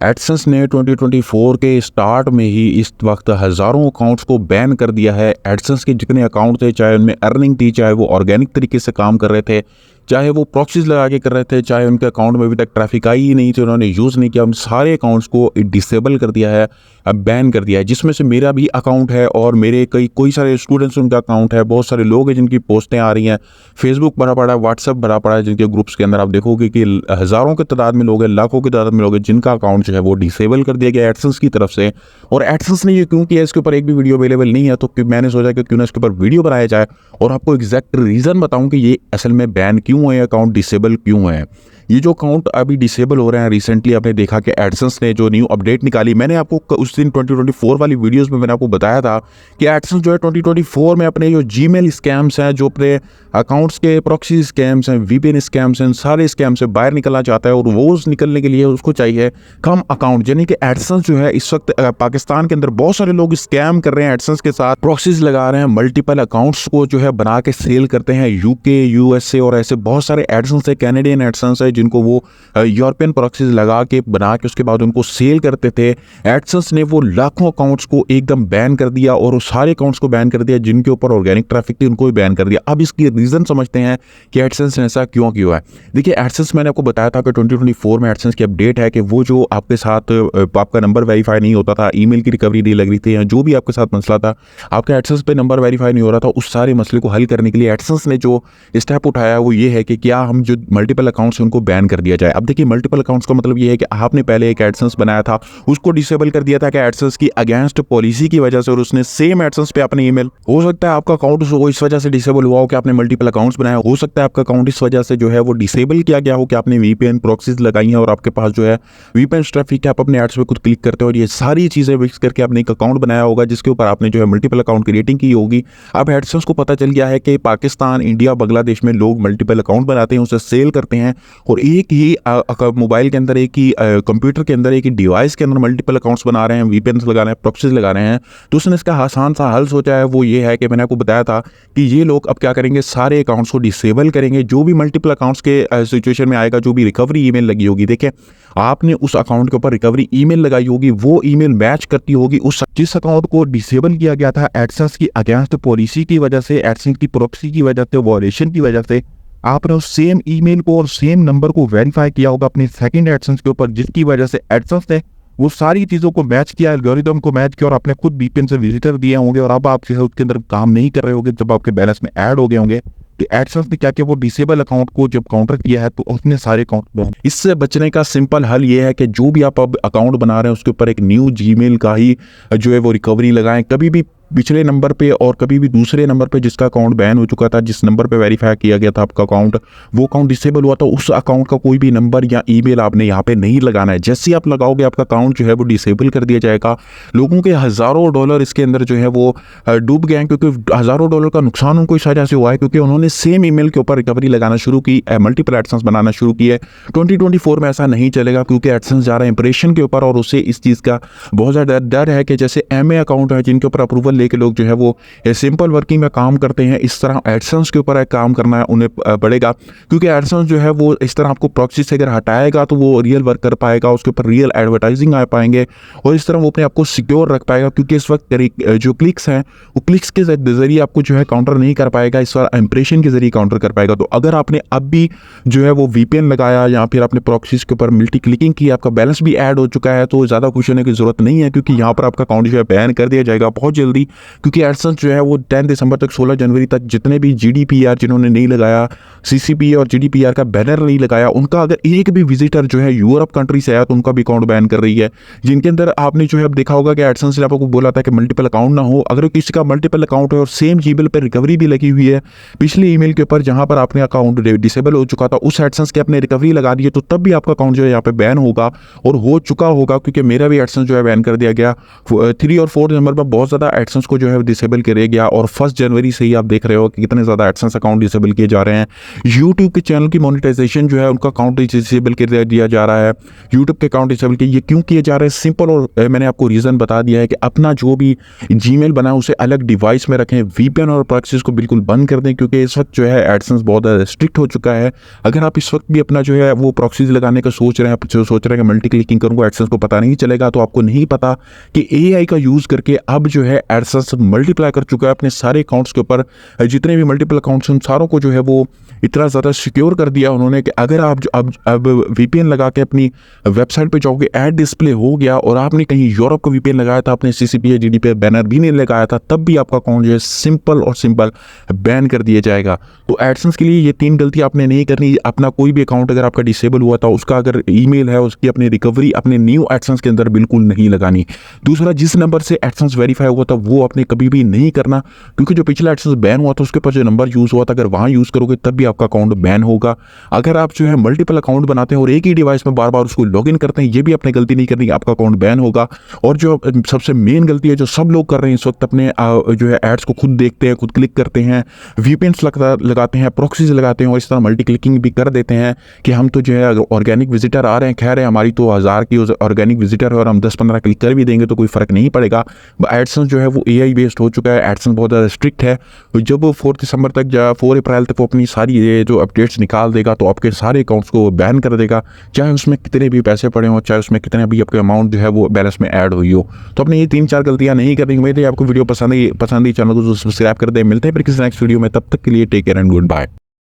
AdSense ने 2024 के start में ही इस वक्त हज़ारों अकाउंट्स को बैन कर दिया है। एडसेंस के जितने अकाउंट थे, चाहे उनमें अर्निंग थी, चाहे वो ऑर्गेनिक तरीके से काम कर रहे थे, चाहे वो प्रॉक्सीज लगा के कर रहे थे, चाहे उनके अकाउंट में अभी तक ट्रैफिक आई ही नहीं थी, उन्होंने यूज़ नहीं किया, उन सारे अकाउंट्स को डिसेबल कर दिया है, अब बैन कर दिया है। जिसमें से मेरा भी अकाउंट है और मेरे कोई सारे स्टूडेंट्स उनका अकाउंट है, बहुत सारे लोग हैं जिनकी पोस्टें आ रही हैं, फेसबुक भरा पड़ा है, व्हाट्सअप भरा पड़ा है, जिनके ग्रुप्स के अंदर आप देखोगे कि हज़ारों की तादाद में लोग हैं, लाखों की तादाद में लोग हैं जिनका अकाउंट जो है वो डिसेबल कर दिया गया एडसेंस की तरफ से। और एडसेंस ने ये क्यों किया, इसके ऊपर एक भी वीडियो अवेलेबल नहीं है, तो मैंने सोचा कि क्यों ना इसके ऊपर वीडियो बनाया जाए और आपको एग्जैक्ट रीज़न बताऊं कि ये असल में बैन क्यों है, अकाउंट डिसेबल क्यों है। ये जो अकाउंट अभी डिसेबल हो रहे हैं, रिसेंटली आपने देखा कि एडसेंस ने जो न्यू अपडेट निकाली, मैंने आपको उस दिन 2024 वाली वीडियोस में मैंने आपको बताया था कि एडसेंस जो है 2024 में अपने जो जीमेल स्कैम्स हैं, जो अपने अकाउंट्स के प्रॉक्सी स्कैम्स हैं, वीपीएन स्कैम्स हैं, सारे स्कैम से बाहर निकलना चाहता है और वो निकलने के लिए उसको चाहिए कम अकाउंट। यानी कि एडसेंस जो है इस वक्त पाकिस्तान के अंदर बहुत सारे लोग स्कैम कर रहे हैं, एडसेंस के साथ प्रॉक्सीज लगा रहे हैं, मल्टीपल अकाउंट्स को जो है बना के सेल करते हैं। यूके, यूएसए और ऐसे बहुत सारे एडसेंस है, कैनेडियन एडसेंस है, जिनको वो यूरोपियन प्रॉक्सीज लगा के बना के उसके बाद उनको सेल करते थे। एडसेंस ने वो लाखों अकाउंट्स को एकदम बैन कर दिया और उस सारे अकाउंट्स को बैन कर दिया जिनके ऊपर ऑर्गेनिक ट्रैफिक थी, उनको भी बैन कर दिया। अब इसकी रीजन समझते हैं कि एडसेंस ने ऐसा क्यों किया है। देखिए, एडसेंस मैंने आपको बताया था कि 2024 में एडसेंस की अपडेट है कि वो जो आपके साथ आपका नंबर वेरीफाई नहीं होता था, ईमेल की रिकवरी नहीं लग रही थी, या जो भी आपके साथ मसला था, आपके एडसेंस पे नंबर वेरीफाई नहीं हो रहा था, उस सारे मसले को हल करने के लिए एडसेंस ने जो स्टेप उठाया वो ये है कि क्या हम जो मल्टीपल अकाउंट्स हैं उनको बैन कर दिया जाए। अब देखिए, मल्टीपल अकाउंट्स का मतलब ये है कि आपने पहले एक एडसेंस बनाया था, उसको डिसेबल कर दिया था कि एडसेंस की अगेंस्ट पॉलिसी की वजह से, और उसने सेम एडसेंस पे अपने ईमेल, हो सकता है आपका अकाउंट इस वजह से डिसेबल हुआ हो कि आपने मल्टीपल अकाउंट्स बनाया, हो सकता है आपका अकाउंट इस वजह से जो है वो डिसेबल किया गया हो कि आपने वीपीएन प्रॉक्सीज लगाई हैं और आपके पास जो है वीपीएन ट्रैफिक है, आप अपने एड्स पे खुद क्लिक करते हो और ये सारी चीजें मिक्स करके आपने एक अकाउंट बनाया होगा जिसके ऊपर आपने जो है मल्टीपल अकाउंट क्रिएटिंग की होगी। अब एडसेंस को पता चल गया है कि पाकिस्तान, इंडिया, बांग्लादेश में लोग मल्टीपल अकाउंट बनाते हैं, उसे सेल करते हैं और एक ही मोबाइल के अंदर, एक ही कंप्यूटर के अंदर, एक ही डिवाइस के अंदर मल्टीपल अकाउंट्स बना रहे हैं, वीपीएन लगा रहे हैं, प्रॉक्सीज लगा रहे हैं। तो उसने इसका आसान सा हल सोचा है, वो ये है कि मैंने आपको बताया था कि ये लोग अब क्या करेंगे, सारे अकाउंट्स को डिसेबल करेंगे। जो भी मल्टीपल अकाउंट्स के सिचुएशन में आएगा, जो भी रिकवरी ईमेल लगी होगी, देखिए आपने उस अकाउंट के ऊपर रिकवरी ईमेल लगाई होगी, वो ईमेल मैच करती होगी उस जिस अकाउंट को डिसेबल किया गया था एडसेंस की अगेंस्ट पॉलिसी की वजह से, एडसेंस की प्रॉक्सी की वजह से, वॉयलेशन की वजह से। आपने उस सेम ईमेल को और सेम नंबर को वेरीफाई किया होगा अपनी सेकंड एडसेंस के ऊपर, जिसकी वजह से एडसेंस ने वो सारी चीज़ों को मैच किया, एल्गोरिदम को मैच किया और आपने खुद वीपीएन से विजिटर दिए होंगे और अब आप उसके अंदर काम नहीं कर रहे होंगे, जब आपके बैलेंस में ऐड हो गए होंगे। तो एडसेंस ने क्या किया, वो डिसेबल अकाउंट को जब काउंटर किया है तो उसने सारे अकाउंट बैन। इससे बचने का सिंपल हल ये है कि जो भी आप अब अकाउंट बना रहे हैं उसके ऊपर एक न्यू जीमेल का ही जो है वो रिकवरी लगाएं। कभी भी पिछले नंबर पे और कभी भी दूसरे नंबर पे जिसका अकाउंट बैन हो चुका था, जिस नंबर पे वेरीफाई किया गया था आपका अकाउंट, वो अकाउंट डिसेबल हुआ था, उस अकाउंट का कोई भी नंबर या ईमेल आपने यहाँ पे नहीं लगाना है। जैसे ही आप लगाओगे आपका अकाउंट जो है वो डिसेबल कर दिया जाएगा। लोगों के हज़ारों डॉलर इसके अंदर जो है वो डूब गए हैं, क्योंकि हज़ारों डॉलर का नुकसान उनको इस वजह से हुआ है क्योंकि उन्होंने सेम ईमेल के ऊपर रिकवरी लगाना शुरू की, मल्टीपल एडसेंस बनाना शुरू किए। 2024 में ऐसा नहीं चलेगा क्योंकि एडसेंस जा रहा है इंप्रेशन के ऊपर और उससे इस चीज़ का बहुत ज़्यादा डर है कि जैसे एमए अकाउंट है जिनके ऊपर अप्रूवल लेके लोग जो है वो सिंपल वर्किंग में काम करते हैं, इस तरह एडसेंस के ऊपर काम करना उन्हें पड़ेगा, क्योंकि एडसेंस जो है वो इस तरह आपको प्रॉक्सी से अगर हटाएगा तो वो रियल वर्क कर पाएगा, उसके ऊपर रियल एडवर्टाइजिंग आ पाएंगे और इस तरह वो अपने आप को सिक्योर रख पाएगा। क्योंकि इस वक्त जो क्लिक्स हैं वो क्लिक्स के जरिए आपको जो है काउंटर नहीं कर पाएगा, इस बार इंप्रेशन के जरिए काउंटर कर पाएगा। तो अगर आपने अब भी जो है वो वीपीएन लगाया या फिर आपने प्रॉक्सीज के ऊपर मल्टी क्लिकिंग की, आपका बैलेंस भी ऐड हो चुका है, तो ज़्यादा खुश होने की जरूरत नहीं है क्योंकि यहाँ पर आपका अकाउंट जो है बैन कर दिया जाएगा बहुत जल्दी। क्योंकि एडसेंस जो है वो 10 दिसंबर तक 16 जनवरी तक जितने भी जीडीपीआर जिन्होंने नहीं लगाया, सीसीपी और जीडीपीआर का बैनर नहीं लगाया, उनका अगर एक भी विजिटर जो है यूरोप कंट्री से आया तो उनका भी अकाउंट बैन कर रही है। जिनके अंदर आपने जो है अब देखा होगा कि एडसेंस ने आपको बोला था कि मल्टीपल अकाउंट ना हो, अगर किसी का मल्टीपल अकाउंट है और सेम जीमेल पर रिकवरी भी लगी हुई है पिछले ईमेल के ऊपर जहां पर आपने अकाउंट डिसेबल हो चुका था, उस एडसेंस के आपने रिकवरी लगा दी है, तो तब भी आपका अकाउंट जो है यहाँ पे बैन होगा और हो चुका होगा। क्योंकि मेरा भी एडसेंस जो है बैन कर दिया गया 3 और 4 दिसंबर में बहुत ज़्यादा एडसेंस एडसेंस को जो है डिसेबल कर गया और 1 जनवरी से ही आप देख रहे हो कि कितने ज़्यादा एडसेंस अकाउंट डिसेबल किए जा रहे हैं। यूट्यूब के चैनल की मोनेटाइजेशन जो है उनका अकाउंट डिसेबल कर दिया जा रहा है। यूट्यूब के अकाउंट डिसेबल किए, ये क्यों किए जा रहे हैं? सिंपल, और मैंने आपको रीज़न बता दिया है कि अपना जो भी जीमेल बना उसे अलग डिवाइस में रखें, वीपीएन और प्रॉक्सीज को बिल्कुल बंद कर दें, क्योंकि इस वक्त जो है एडसेंस बहुत ज़्यादा स्ट्रिक्ट हो चुका है। अगर आप इस वक्त भी अपना जो है वो प्रॉक्सीज लगाने का सोच रहे हैं, आप जो सोच रहे हैं कि मल्टी क्लिकिंग करूँगा एडसेंस को पता नहीं चलेगा, तो आपको नहीं पता कि एआई का यूज़ करके अब जो है एडसेंस मल्टीप्लाई कर चुका है अपने सारे अकाउंट्स के ऊपर। जितने भी मल्टीपल अकाउंट्स उन सारों को जो है वो इतना ज़्यादा सिक्योर कर दिया उन्होंने कि अगर आप अब वीपीएन लगा के अपनी वेबसाइट पे जाओगे, ऐड डिस्प्ले हो गया और आपने कहीं यूरोप का वीपीएन लगाया था, आपने सीसीपी जीडी पे बैनर भी नहीं लगाया था, तब भी आपका अकाउंट जो है सिंपल बैन कर दिया जाएगा। तो एडसेंस के लिए ये 3 गलती आपने नहीं करनी। अपना कोई भी अकाउंट अगर आपका डिसेबल हुआ था, उसका अगर ईमेल है, उसकी अपनी रिकवरी अपने न्यू एडसेंस के अंदर बिल्कुल नहीं लगानी। दूसरा, जिस नंबर से एडसेंस वेरीफाई हुआ था वो आपने कभी भी नहीं करना, क्योंकि जो पिछला एडसेंस बैन हुआ था उसके ऊपर जो नंबर यूज़ हुआ था, अगर वहाँ यूज़ करोगे तब भी आपका अकाउंट बैन होगा। अगर आप जो है मल्टीपल अकाउंट बनाते हैं और एक ही डिवाइस में बार बार उसको लॉगिन करते हैं, ये भी अपने गलती नहीं करनी, आपका अकाउंट बैन होगा। और जो सबसे मेन गलती है जो सब लोग कर रहे हैं इस वक्त, अपने जो है एड्स को खुद देखते हैं, खुद क्लिक करते हैं, वीपीएन्स लगाते हैं, प्रॉक्सीज लगाते हैं और इस तरह मल्टी क्लिकिंग भी कर देते हैं कि हम तो जो है ऑर्गेनिक विजिटर आ रहे हैं, खैर है हमारी तो 1000 की ऑर्गेनिक विजिटर है और हम 10-15 क्लिक कर भी देंगे तो कोई फ़र्क नहीं पड़ेगा। एडसेंस जो है वो एआई बेस्ड हो चुका है, एडसेंस बहुत ज़्यादा स्ट्रिक्ट है। जब 4 दिसंबर तक या 4 अप्रैल तक वो अपनी सारी ये जो अपडेट्स निकाल देगा तो आपके सारे अकाउंट्स को बैन कर देगा, चाहे उसमें कितने भी पैसे पड़े हों, चाहे उसमें कितने भी आपके अमाउंट जो है वो बैलेंस में ऐड हुई हो। तो अपने ये 3-4 गलतियां नहीं करनी। उम्मीद है आपको वीडियो पसंद आई, चैनल को सब्सक्राइब कर दे। मिलते हैं फिर किसी नेक्स्ट वीडियो में, तब तक के लिए take care and good bye.